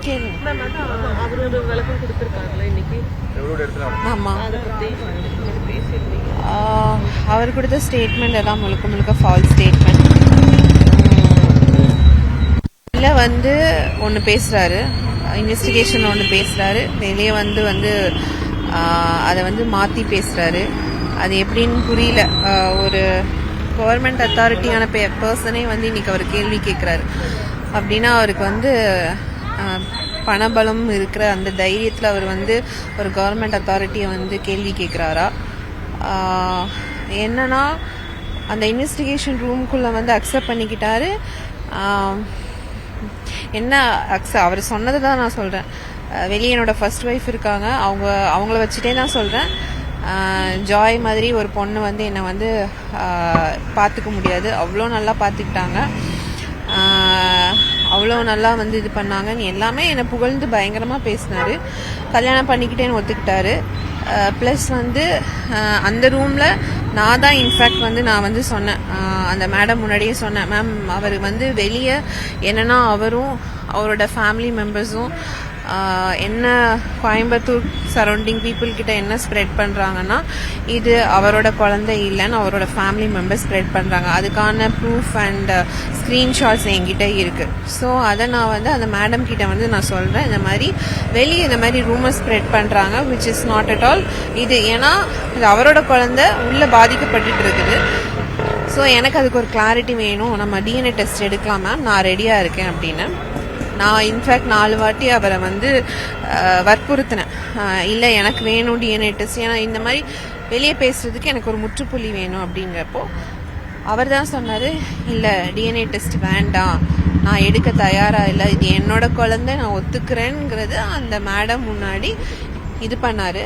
கேளுங்க. அவர் ஒரு விளக்கம் கொடுத்துருக்காங்களே இன்னைக்கு. ஆமாம், அதை பற்றி பேசியிருந்தீங்க. அவர் கொடுத்த ஸ்டேட்மெண்ட் எல்லாம் முழுக்க முழுக்க ஃபால்ஸ் ஸ்டேட்மெண்ட். இல்லை வந்து ஒன்று பேசுகிறாரு, இன்வெஸ்டிகேஷன் ஒன்று பேசுகிறாரு, வெளியே வந்து அதை வந்து மாற்றி பேசுகிறாரு. அது எப்படின்னு புரியல. ஒரு கவர்மெண்ட் அத்தாரிட்டியான பர்சனே வந்து இன்னைக்கு அவர் கேள்வி கேட்குறாரு அப்படின்னா அவருக்கு வந்து பணபலம் இருக்கிற அந்த தைரியத்தில் அவர் வந்து ஒரு கவர்மெண்ட் அத்தாரிட்டியை வந்து கேள்வி கேட்குறாரா? என்னன்னா அந்த இன்வெஸ்டிகேஷன் ரூம்குள்ளே வந்து அக்செப்ட் பண்ணிக்கிட்டாரு. என்ன அவர் சொன்னது தான் நான் சொல்கிறேன். வெளியே என்னோட ஃபர்ஸ்ட் ஒய்ஃப் இருக்காங்க, அவங்கள வச்சுட்டே தான் சொல்கிறேன். ஜாய் மாதிரி ஒரு பொண்ணு வந்து என்னை வந்து பார்த்துக்க முடியாது, அவ்வளோ நல்லா பார்த்துக்கிட்டாங்க, அவ்வளோ நல்லா வந்து இது பண்ணாங்க. எல்லாமே என்னை புகழ்ந்து பயங்கரமாக பேசினார். கல்யாணம் பண்ணிக்கிட்டேன்னு ஒத்துக்கிட்டாரு. ப்ளஸ் வந்து அந்த ரூமில் நான் தான் இன்ஃபேக்ட் வந்து நான் வந்து சொன்னேன், அந்த மேடம் முன்னாடியே சொன்னேன், மேம் அவர் வந்து வெளியே என்னன்னா அவரும் அவரோட ஃபேமிலி மெம்பர்ஸும் என்ன கோயம்புத்தூர் சரௌண்டிங் பீப்புள் கிட்ட என்ன ஸ்ப்ரெட் பண்ணுறாங்கன்னா இது அவரோட குழந்தை இல்லைன்னு அவரோட ஃபேமிலி மெம்பர்ஸ் ஸ்ப்ரெட் பண்ணுறாங்க. அதுக்கான ப்ரூஃப் அண்ட் ஸ்க்ரீன்ஷாட்ஸ் என்கிட்ட இருக்குது. ஸோ அதை நான் வந்து அந்த மேடம் கிட்ட வந்து நான் சொல்கிறேன், இந்த மாதிரி வெளியே இந்த மாதிரி ரூமர் ஸ்ப்ரெட் பண்ணுறாங்க, which is not at all. இது ஏன்னா இது அவரோட குழந்தை உள்ள பாதிக்கப்பட்டுட்டு இருக்குது. ஸோ எனக்கு அதுக்கு ஒரு கிளாரிட்டி வேணும், நம்ம டிஎன்ஏ டெஸ்ட் எடுக்கலாம் மேம், நான் ரெடியாக இருக்கேன் அப்படின்னு. நான் இன்ஃபேக்ட் 4 வாட்டி அவரை வந்து வற்புறுத்தினேன், இல்லை எனக்கு வேணும் டிஎன்ஏ டெஸ்ட், ஏன்னா இந்த மாதிரி வெளியே பேசுறதுக்கு எனக்கு ஒரு முற்றுப்புள்ளி வேணும் அப்படிங்கிறப்போ அவர் தான் சொன்னார், இல்லை டிஎன்ஏ டெஸ்ட் வேண்டாம், நான் எடுக்க தயாராக இல்லை, இது என்னோட குழந்தை, நான் ஒத்துக்கிறேங்கிறது அந்த மேடம் முன்னாடி இது பண்ணார்.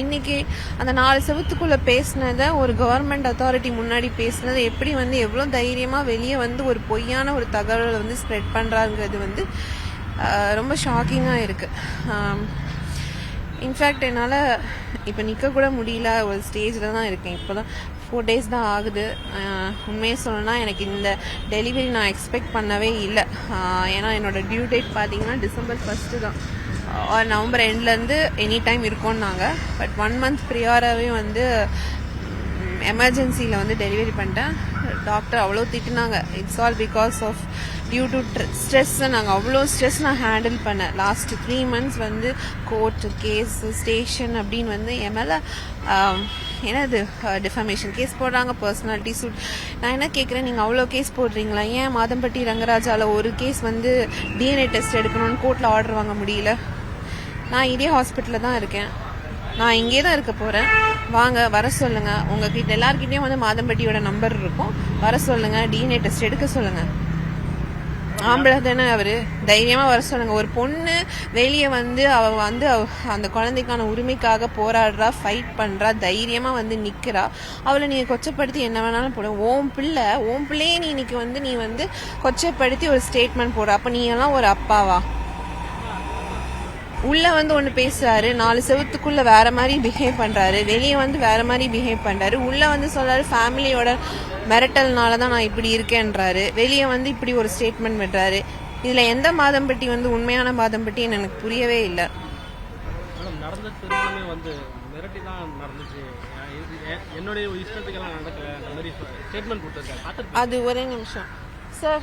இன்னைக்கு அந்த 4 செவத்துக்குள்ளே பேசினதை ஒரு கவர்மெண்ட் அத்தாரிட்டி முன்னாடி பேசினதை எப்படி வந்து எவ்வளோ தைரியமாக வெளியே வந்து ஒரு பொய்யான ஒரு தகவலை வந்து ஸ்ப்ரெட் பண்ணுறாங்கிறது வந்து ரொம்ப ஷாக்கிங்காக இருக்குது. இன்ஃபேக்ட் என்னால் இப்போ நிற்க கூட முடியல, ஒரு ஸ்டேஜில் தான் இருக்கேன். இப்போ தான் 4 days தான் ஆகுது. உண்மையை சொல்லணும்னா எனக்கு இந்த டெலிவரி நான் எக்ஸ்பெக்ட் பண்ணவே இல்லை. ஏன்னா என்னோட டியூ டேட் பார்த்தீங்கன்னா December 1 தான், நவம்பர் எண்ட்லேருந்து எனி டைம் இருக்கோன்னாங்க. பட் 1 month ப்ரியாராகவே வந்து எமர்ஜென்சியில் வந்து டெலிவரி பண்ணிட்டேன். டாக்டர் அவ்வளோ திட்டினாங்க, it's all because of due to ஸ்ட்ரெஸ்ஸை. நாங்கள் அவ்வளோ ஸ்ட்ரெஸ் நான் ஹேண்டில் பண்ணேன். லாஸ்ட் 3 months வந்து கோர்ட்டு கேஸ் ஸ்டேஷன் அப்படின்னு வந்து என் மேலே என்னது டிஃபமேஷன் கேஸ் போடுறாங்க, பர்சனாலிட்டி சூட். நான் என்ன கேட்குறேன், நீங்கள் அவ்வளோ கேஸ் போடுறீங்களா, ஏன் மாதம்பட்டி ரங்கராஜாவில் ஒரு கேஸ் வந்து டிஎன்ஏ டெஸ்ட் எடுக்கணும்னு கோர்ட்டில் ஆர்டர் வாங்க முடியல? நான் இதே ஹாஸ்பிட்டலில் தான் இருக்கேன், நான் இங்கே தான் இருக்க போகிறேன், வாங்க வர சொல்லுங்கள். உங்ககிட்ட எல்லாருக்கிட்டையும் வந்து மாதம்பட்டியோட நம்பர் இருக்கும், வர சொல்லுங்கள், டிஎன்ஏ டெஸ்ட் எடுக்க சொல்லுங்கள். ஆம்பளை தானே அவர், தைரியமாக வர சொல்லுங்க. ஒரு பொண்ணு வெளியே வந்து அவள் வந்து அந்த குழந்தைக்கான உரிமைக்காக போராடுறா, ஃபைட் பண்ணுறா, தைரியமாக வந்து நிற்கிறா. அவளை நீங்கள் கொச்சப்படுத்தி என்ன வேணாலும் போட, ஓம் பிள்ளையே நீ இன்னைக்கு வந்து நீ வந்து கொச்சப்படுத்தி ஒரு ஸ்டேட்மெண்ட் போடுற, அப்போ நீ எல்லாம் ஒரு அப்பாவா? உள்ள வந்து ஒன்று பேசுறாரு, 4 செவத்துக்குள்ள வேற மாதிரி பிஹேவ் பண்றாரு, வெளியே வந்து வேற மாதிரி பிஹேவ் பண்றாரு. உள்ள வந்து சொல்றாரு ஃபேமிலியோட மிரட்டல்னால தான் நான் இப்படி இருக்கேன்றாரு, வெளியே வந்து இப்படி ஒரு ஸ்டேட்மெண்ட் பண்றாரு. இதுல எந்த மாதம்பட்டி வந்து உண்மையான மாதம்பட்டின்னு எனக்கு புரியவே இல்லை. நடந்த திருமணமே வந்து மிரட்டி தான் நடந்துச்சு, என்னுடைய இஷ்டத்துக்கெல்லாம் நடக்கல, அந்த மாதிரி ஸ்டேட்மெண்ட் கொடுத்துருக்காரு. அது ஒரே நிமிஷம் சார்,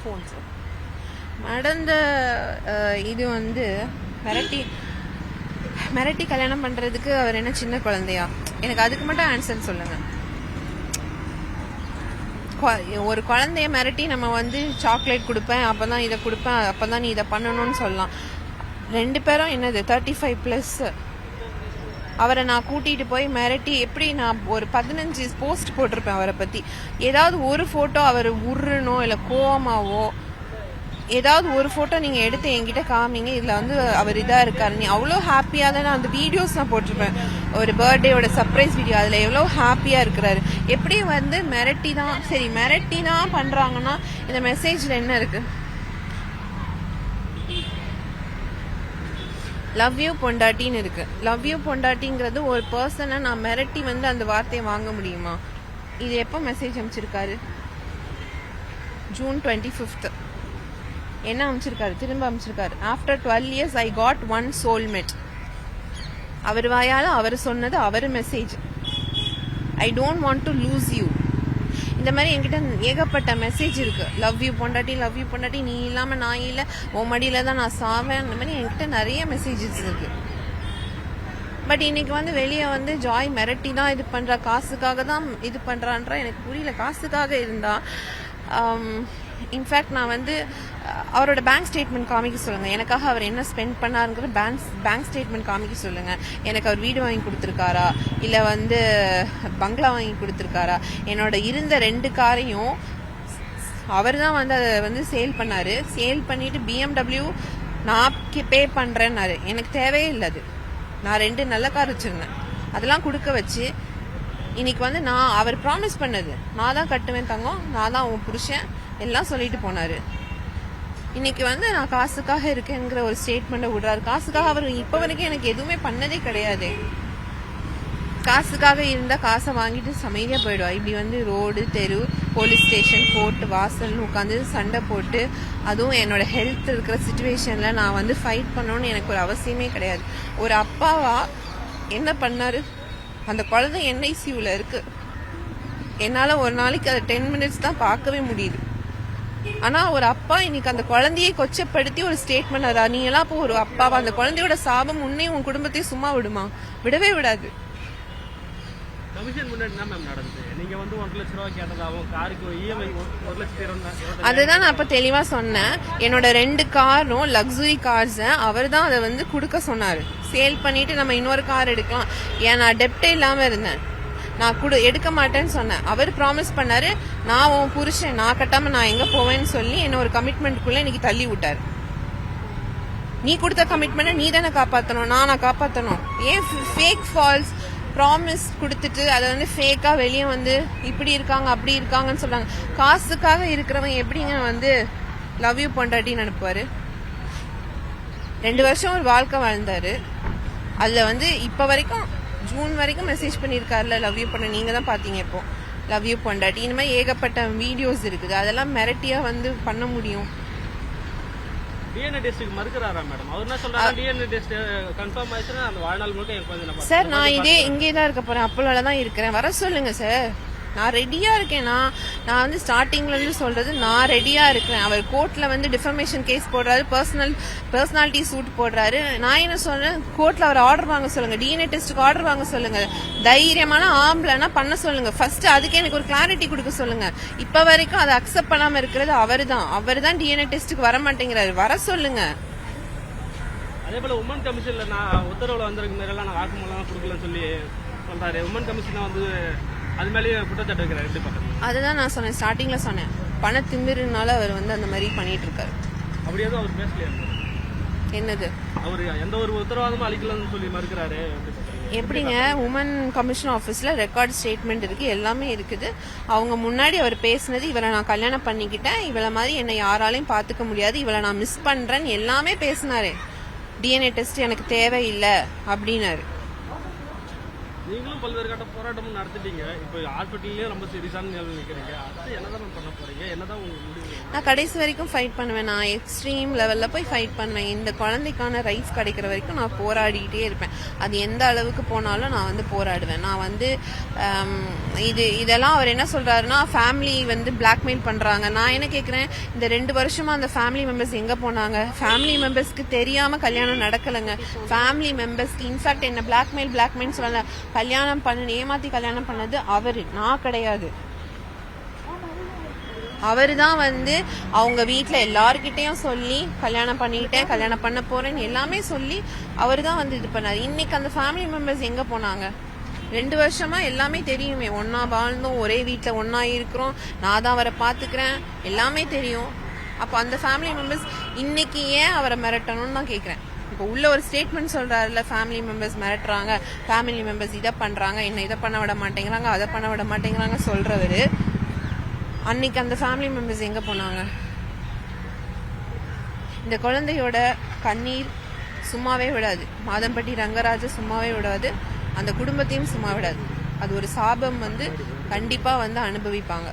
ஃபோன் சார். நடந்த இது வந்து மிரட்டி கல்யாணம் பண்றதுக்கு அவர் என்ன சின்ன குழந்தையா? எனக்கு அதுக்கு மட்டும் ஆன்சர் சொல்லுங்க. ஒரு குழந்தைய மிரட்டி நம்ம வந்து சாக்லேட் கொடுப்பேன், அப்பதான் இதை கொடுப்பேன், அப்பதான் நீ இதை பண்ணணும்னு சொல்லலாம். 2 பேரும் என்னது 35+. அவரை நான் கூட்டிட்டு போய் மிரட்டி எப்படி நான் ஒரு 15 போஸ்ட் போட்டிருப்பேன் அவரை பத்தி. ஏதாவது ஒரு போட்டோ அவர் உருனோ இல்லை கோவமாவோ ஏதாவது ஒரு போட்டோ நீங்க எடுத்து என்கிட்ட காமிங்க, இதுல வந்து அவர் இதா இருக்காரு, நீ அவ்வளோ ஹாப்பியா தான். அந்த வீடியோஸ் நான் போட்டிருப்பேன், ஒரு பர்த்டேயோட சர்ப்ரைஸ் வீடியோ, அதுல எவ்வளோ ஹாப்பியா இருக்கிறாரு. எப்படி வந்து மிரட்டி தான் பண்றாங்கன்னா இந்த மெசேஜ்ல என்ன இருக்கு? லவ் யூ பொண்டாட்டின்னு இருக்கு. லவ் யூ பொண்டாட்டிங்கிறது ஒரு பர்சனை நான் மிரட்டி வந்து அந்த வார்த்தையை வாங்க முடியுமா? இது எப்போ மெசேஜ் அனுப்பிச்சிருக்காரு? ஜூன் 25th என்ன அமைச்சிருக்காரு, திரும்ப அமைச்சிருக்காரு. After 12 years I got one soulmate. அவர் வாயால அவர் சொன்னது, அவர் message. I don't want to lose you. இந்த மாதிரி என்கிட்ட ஏகப்பட்ட மெசேஜ் இருக்கு. லவ் யூ பொண்டாட்டி, லவ் யூ பொண்டாட்டி, நீ இல்லாம நான் இல்லை, உன் மடியில தான் நான் சாவேன். அந்த மாதிரி என்கிட்ட நிறைய மெசேஜஸ் இருக்கு. பட் இன்னைக்கு வந்து வெளியே வந்து ஜாய் மிரட்டி தான் இது பண்றா, காசுக்காக தான் இது பண்றான்றா. எனக்கு புரியல. காசுக்காக இருந்தா இன்ஃபேக்ட் நான் வந்து அவரோட பேங்க் ஸ்டேட்மெண்ட் காமிக்க சொல்லுங்க. எனக்காக அவர் என்ன ஸ்பெண்ட் பண்ணாருங்கிற பேங்க் ஸ்டேட்மெண்ட் காமிக்க சொல்லுங்க. எனக்கு அவர் வீடு வாங்கி கொடுத்துருக்காரா, இல்லை வந்து பங்களா வாங்கி கொடுத்துருக்காரா? என்னோட இருந்த 2 காரையும் அவர் தான் வந்து அதை வந்து சேல் பண்ணாரு. சேல் பண்ணிட்டு BMW நான் பே பண்றேன்னாரு. எனக்கு தேவையே இல்லை அது. நான் 2 நல்ல கார் வச்சிருந்தேன், அதெல்லாம் கொடுக்க வச்சு இன்னைக்கு வந்து நான் அவர் ப்ராமிஸ் பண்ணது நான் தான் கட்டுவேன் தங்கம், நான் தான் உன் புருஷன் எல்லாம் சொல்லிட்டு போனாரு. இன்னைக்கு வந்து நான் காசுக்காக இருக்கேங்கிற ஒரு ஸ்டேட்மெண்ட்டை விடுறாரு. காசுக்காக அவர் இப்ப வரைக்கும் எனக்கு எதுவுமே பண்ணதே கிடையாது. காசுக்காக இருந்தா காசை வாங்கிட்டு அமைதியா போயிடுவா. இப்படி வந்து ரோடு, தெரு, போலீஸ் ஸ்டேஷன், கோர்ட் வாசல்னு உட்காந்து சண்டை போட்டு, அதுவும் என்னோட ஹெல்த் இருக்கிற சிச்சுவேஷன்ல நான் வந்து ஃபைட் பண்ணணும்னு எனக்கு ஒரு அவசியமே கிடையாது. ஒரு அப்பாவா என்ன பண்ணாரு? அந்த குழந்தை NICUல இருக்கு. என்னால ஒரு நாளைக்கு அதை 10 minutes தான் பார்க்கவே முடியுது. ஆனா ஒரு அப்பா இன்னைக்கு அந்த குழந்தையை கொச்சப்படுத்தி ஒரு ஸ்டேட்மெண்ட், அதா நீ எல்லாம் இப்போ ஒரு அப்பாவா? அந்த குழந்தையோட சாபம் உன்னையும் உன் குடும்பத்தையும் சும்மா விடுமா? விடவே விடாது. கமிஷன் முன்னாடி தான் மேம் நடந்தது. நீங்க வந்து 1 லட்ச ரூபா கேட்டதாகவும் காருக்கு EMI 1,20,000 அதுதான் நான் அப்ப தெளிவா சொன்னேன். என்னோட 2 காரும் லக்ஸுரி கார்ஸ் அவர் தான் அதை வந்து கொடுக்க சொன்னாரு. சேல் பண்ணிட்டு நம்ம இன்னொரு கார் எடுக்கலாம். ஏன் நான் டெப்டே இல்லாம இருந்தேன், நான் எடுக்க மாட்டேன்னு சொன்னேன். அவர் ப்ராமிஸ் பண்ணாரு, நான் உன் புருஷன், நான் கட்டாம நான் எங்க போவேன்னு சொல்லி என்ன ஒரு கமிட்மெண்ட்குள்ள இன்னைக்கு தள்ளி விட்டாரு. நீ கொடுத்த கமிட்மெண்ட் நீ தானே காப்பாற்றணும், நான் காப்பாற்றணும். ஏன் ஃபேக் ஃபால்ஸ் ப்ராமிஸ் கொடுத்துட்டு அதை வந்து ஃபேக்கா வெளியே வந்து இப்படி இருக்காங்க அப்படி இருக்காங்கன்னு சொல்றாங்க. காசுக்காக இருக்கிறவன் எப்படிங்க வந்து லவ் யூ பொண்டாட்டின்னு அனுப்புவாரு? 2 வருஷம் ஒரு வாழ்க்கை வாழ்ந்தாரு. அதுல வந்து இப்ப வரைக்கும் ஜூன் வரைக்கும் மெசேஜ் பண்ணிருக்காருல, லவ் யூ பொண்ணு. நீங்க தான் பாத்தீங்க இப்போ லவ் யூ பொண்டாட்டி. இந்த மாதிரி ஏகப்பட்ட வீடியோஸ் இருக்குது. அதெல்லாம் மிரட்டியா வந்து பண்ண முடியும். DNA டெஸ்ட்க்கு மறுக்கறாரா madam? அவர் என்ன சொல்றாரு? DNA டெஸ்ட் கன்ஃபார்ம் ஆயிடுச்சுனா அந்த வாழ்நாள் முழுக்க எனக்கு வந்து சார் நான் இங்கே தான் இருக்க போறேன், அப்போல தான் இருக்கிறேன். வர சொல்லுங்க சார், நான் ரெடியா இருக்கேன். நான் வந்து ஸ்டார்டிங்ல இருந்து சொல்றது, நான் ரெடியா இருக்கிறேன். அவர் கோர்ட்ல வந்து டிஃபமேஷன் கேஸ் போடுறாரு, பர்சனாலிட்டி சூட் போடுறாரு. நான் என்ன சொல்றேன், கோர்ட்ல அவர் ஆர்டர் வாங்க சொல்லுங்க, DNA டெஸ்ட்டுக்கு ஆர்டர் வாங்க சொல்லுங்க. தைரியமான ஆம்பளைனா பண்ண சொல்லுங்க. ஃபர்ஸ்ட் அதுக்கு எனக்கு ஒரு கிளாரிட்டி கொடுக்க சொல்லுங்க. இப்ப வரைக்கும் அதை அக்செப்ட் பண்ணாம இருக்கிறது அவர் தான் DNA டெஸ்ட்டுக்கு வர மாட்டேங்கிறாரு. வர சொல்லுங்க. அதே போல உமன் கமிஷன்ல நான் உத்தரவுல வந்திருக்க மாதிரிலாம் நான் வாக்குமூலம் கொடுக்கலன்னு சொல்லி சொல்றாரு. உமன் கமிஷன் வந்து அது மேலேயே குற்றச்சாட்டு வைக்கிறாரு. எப்படி பார்க்கறது? அதுதான் நான் சொன்னேன், ஸ்டார்டிங்ல சொன்னேன், பண திமிருனால அவர் வந்து அந்த மாதிரி பண்ணிட்டு இருக்காரு. அப்படியே அவர் பேசலையா? என்னது? அவர் எந்த ஒரு உத்தரவாதமும் அளிக்கலன்னு சொல்லி மறுக்கிறாரு. எப்படிங்க? உமன் கமிஷன் ஆஃபீஸ்ல ரெக்கார்ட் ஸ்டேட்மெண்ட் இருக்கு, எல்லாமே இருக்குது. அவங்க முன்னாடி அவர் பேசினது, இவளை நான் கல்யாணம் பண்ணிக்கிட்டேன், இவளை மாதிரி என்னை யாராலையும் பாத்துக்க முடியாது, இவளை நான் மிஸ் பண்றேன்னு எல்லாமே பேசினாரு. DNA டெஸ்ட் எனக்கு தேவையில்லை அப்படின்னாரு. நீங்களும் பல்வேறு கட்ட போராட்டமும் நடத்திட்டீங்க. இப்போ ஹாஸ்பிட்டல்லேயே ரொம்ப சீரியஸான நிலையில் நிற்கிறீங்க. அடுத்து என்னதான் பண்ண போறீங்க? என்னதான் உங்களுக்கு முடிவு? நான் கடைசி வரைக்கும் ஃபைட் பண்ணுவேன். நான் எக்ஸ்ட்ரீம் லெவல்ல போய் ஃபைட் பண்ணுவேன். இந்த குழந்தைக்கான ரைட்ஸ் கிடைக்கிற வரைக்கும் நான் போராடிக்கிட்டே இருப்பேன். அது எந்த அளவுக்கு போனாலும் நான் வந்து போராடுவேன். நான் வந்து இதெல்லாம் அவர் என்ன சொல்றாருன்னா, ஃபேமிலி வந்து பிளாக்மெயில் பண்றாங்க. நான் என்ன கேட்கிறேன், இந்த 2 வருஷமா அந்த ஃபேமிலி மெம்பர்ஸ் எங்க போனாங்க? ஃபேமிலி மெம்பர்ஸ்க்கு தெரியாம கல்யாணம் நடக்கலைங்க. ஃபேமிலி மெம்பர்ஸ்க்கு இன்ஃபேக்ட் என்ன பிளாக்மெயில் சொல்லல, கல்யாணம் பண்ண ஏமாத்தி கல்யாணம் பண்ணது அவரு, நான் கிடையாது. அவரு தான் வந்து அவங்க வீட்டுல எல்லார்கிட்டையும் சொல்லி கல்யாணம் பண்ணிட்டேன், கல்யாணம் பண்ண போறேன்னு எல்லாமே சொல்லி அவரு தான் வந்து இது பண்ணாரு. இன்னைக்கு அந்த ஃபேமிலி மெம்பர்ஸ் எங்க போனாங்க? 2 வருஷமா எல்லாமே தெரியுமே, ஒன்னா வாழ்ந்தோம், ஒரே வீட்டுல ஒன்னா இருக்கிறோம், நான் தான் அவரை பாத்துக்கிறேன், எல்லாமே தெரியும். அப்ப அந்த ஃபேமிலி மெம்பர்ஸ் இன்னைக்கு ஏன் அவரை மிரட்டணும்னு தான் கேக்குறேன். இப்போ உள்ள ஒரு ஸ்டேட்மெண்ட் சொல்றாருல, ஃபேமிலி மெம்பர்ஸ் மிரட்டுறாங்க, ஃபேமிலி மெம்பர்ஸ் இதை பண்றாங்க, என்ன இதை பண்ண விட மாட்டேங்கிறாங்க, அதை பண்ண விட மாட்டேங்கிறாங்க சொல்றவரு, அன்னைக்கு அந்த ஃபேமிலி மெம்பர்ஸ் எங்க போனாங்க? இந்த குழந்தையோட கண்ணீர் சும்மாவே விடாது. மாதம்பட்டி ரங்கராஜ சும்மாவே விடாது, அந்த குடும்பத்தையும் சும்மா விடாது. அது ஒரு சாபம் வந்து கண்டிப்பா வந்து அனுபவிப்பாங்க.